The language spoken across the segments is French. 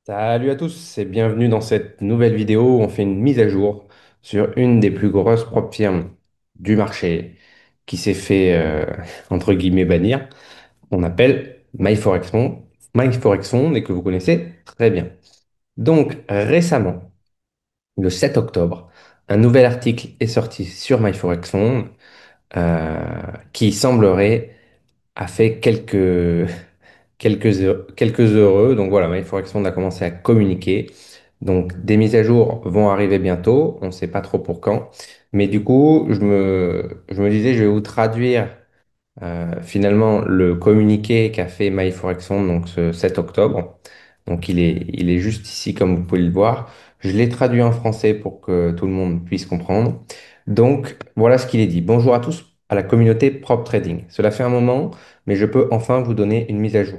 Salut à tous et bienvenue dans cette nouvelle vidéo où on fait une mise à jour sur une des plus grosses propres firmes du marché qui s'est fait entre guillemets bannir. On appelle MyForexFond, MyForexFond et que vous connaissez très bien. Donc récemment, le 7 octobre, un nouvel article est sorti sur MyForexFond euh, qui semblerait a fait quelques heureux. Donc voilà, MyForexFund a commencé à communiquer. Donc des mises à jour vont arriver bientôt. On ne sait pas trop pour quand. Mais du coup, je me disais, je vais vous traduire finalement le communiqué qu'a fait MyForexFund donc ce 7 octobre. Donc il est juste ici comme vous pouvez le voir. Je l'ai traduit en français pour que tout le monde puisse comprendre. Donc voilà ce qu'il est dit. Bonjour à tous à la communauté Prop Trading. Cela fait un moment, mais je peux enfin vous donner une mise à jour.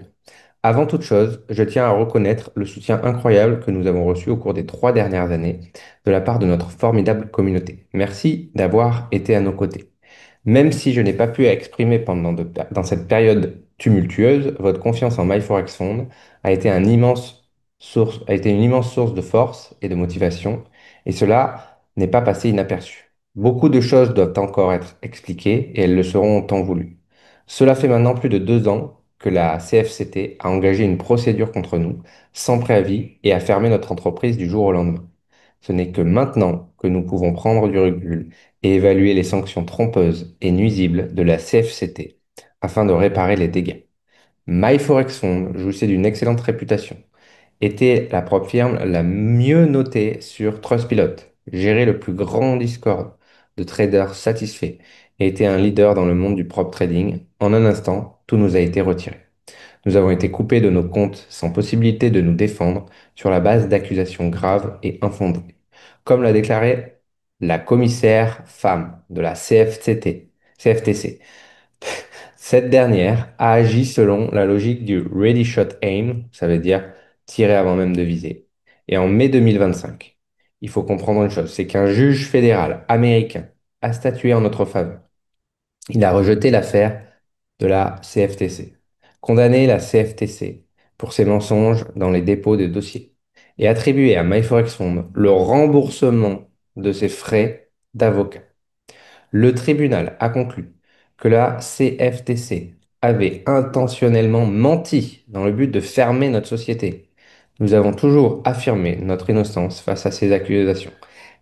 Avant toute chose, je tiens à reconnaître le soutien incroyable que nous avons reçu au cours des 3 dernières années de la part de notre formidable communauté. Merci d'avoir été à nos côtés. Même si je n'ai pas pu exprimer dans cette période tumultueuse, votre confiance en MyForexFund a été une immense source de force et de motivation, et cela n'est pas passé inaperçu. Beaucoup de choses doivent encore être expliquées et elles le seront en temps voulu. Cela fait maintenant plus de 2 ans que la CFCT a engagé une procédure contre nous, sans préavis, et a fermé notre entreprise du jour au lendemain. Ce n'est que maintenant que nous pouvons prendre du recul et évaluer les sanctions trompeuses et nuisibles de la CFCT afin de réparer les dégâts. MyForexFund jouissait d'une excellente réputation, était la propre firme la mieux notée sur Trustpilot, gérait le plus grand Discord de traders satisfaits et était un leader dans le monde du prop trading. En un instant, tout nous a été retiré. Nous avons été coupés de nos comptes sans possibilité de nous défendre sur la base d'accusations graves et infondées. Comme l'a déclaré la commissaire femme de la CFTC, cette dernière a agi selon la logique du Ready Shot Aim, ça veut dire tirer avant même de viser. Et en mai 2025, il faut comprendre une chose, c'est qu'un juge fédéral américain a statué en notre faveur. Il a rejeté l'affaire de la CFTC, condamné la CFTC pour ses mensonges dans les dépôts de dossiers et attribué à MyForexFund le remboursement de ses frais d'avocat. Le tribunal a conclu que la CFTC avait intentionnellement menti dans le but de fermer notre société. Nous avons toujours affirmé notre innocence face à ces accusations.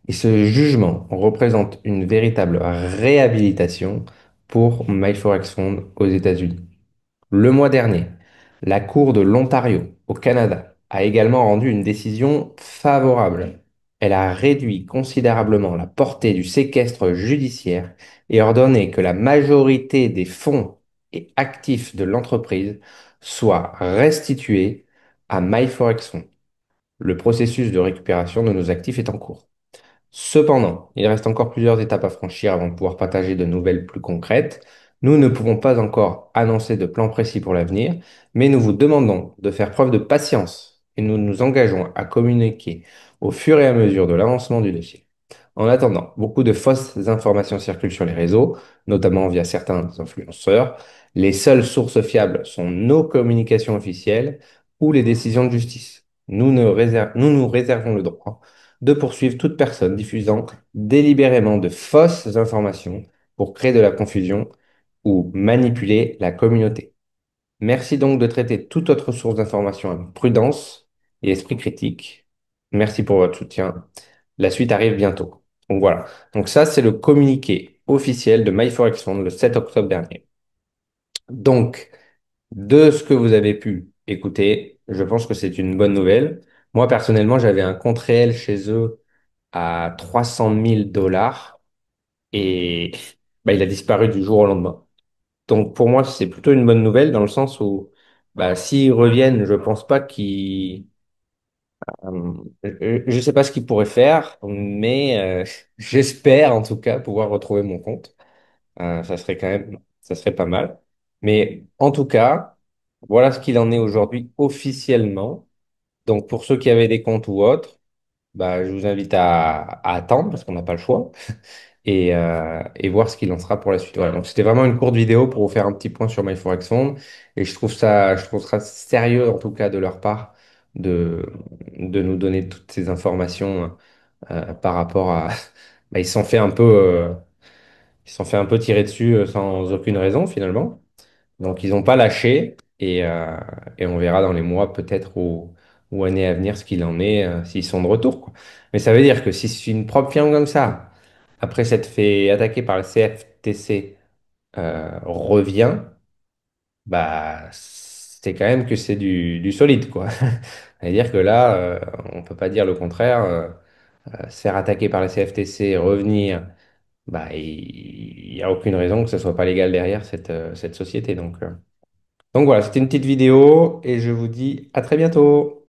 Et ce jugement représente une véritable réhabilitation pour MyForexFund aux États-Unis. Le mois dernier, la Cour de l'Ontario, au Canada, a également rendu une décision favorable. Elle a réduit considérablement la portée du séquestre judiciaire et ordonné que la majorité des fonds et actifs de l'entreprise soient restitués à MyForexFund. Le processus de récupération de nos actifs est en cours. Cependant, il reste encore plusieurs étapes à franchir avant de pouvoir partager de nouvelles plus concrètes. Nous ne pouvons pas encore annoncer de plan précis pour l'avenir, mais nous vous demandons de faire preuve de patience et nous nous engageons à communiquer au fur et à mesure de l'avancement du dossier. En attendant, beaucoup de fausses informations circulent sur les réseaux, notamment via certains influenceurs. Les seules sources fiables sont nos communications officielles ou les décisions de justice. Nous nous réservons le droit de poursuivre toute personne diffusant délibérément de fausses informations pour créer de la confusion ou manipuler la communauté. Merci donc de traiter toute autre source d'information avec prudence et esprit critique. Merci pour votre soutien. La suite arrive bientôt. Donc voilà. Donc ça, c'est le communiqué officiel de MyForexFund le 7 octobre dernier. Donc, de ce que vous avez pu écouter, je pense que c'est une bonne nouvelle. Moi, personnellement, j'avais un compte réel chez eux à 300 000 $ et bah, il a disparu du jour au lendemain. Donc pour moi, c'est plutôt une bonne nouvelle dans le sens où bah, s'ils reviennent, je pense pas qu'ils... je sais pas ce qu'ils pourraient faire, mais j'espère en tout cas pouvoir retrouver mon compte. Ça serait pas mal. Mais en tout cas, voilà ce qu'il en est aujourd'hui officiellement. Donc pour ceux qui avaient des comptes ou autres, bah, je vous invite à attendre parce qu'on n'a pas le choix et voir ce qu'il en sera pour la suite. Voilà, donc c'était vraiment une courte vidéo pour vous faire un petit point sur MyForexFund et je trouve ça sérieux en tout cas de leur part de, de nous donner toutes ces informations par rapport à... Bah, ils se sont fait un peu tirer dessus sans aucune raison finalement. Donc ils n'ont pas lâché et on verra dans les mois peut-être ou années à venir ce qu'il en est s'ils sont de retour, quoi. Mais ça veut dire que si une propre firme comme ça, après s'être fait attaquer par le CFTC, revient, bah c'est quand même que c'est du solide, quoi. C'est-à-dire que là, on peut pas dire le contraire. Se faire attaquer par le CFTC, revenir, bah, il n'y a aucune raison que ce soit pas légal derrière cette société. Donc voilà, c'était une petite vidéo et je vous dis à très bientôt.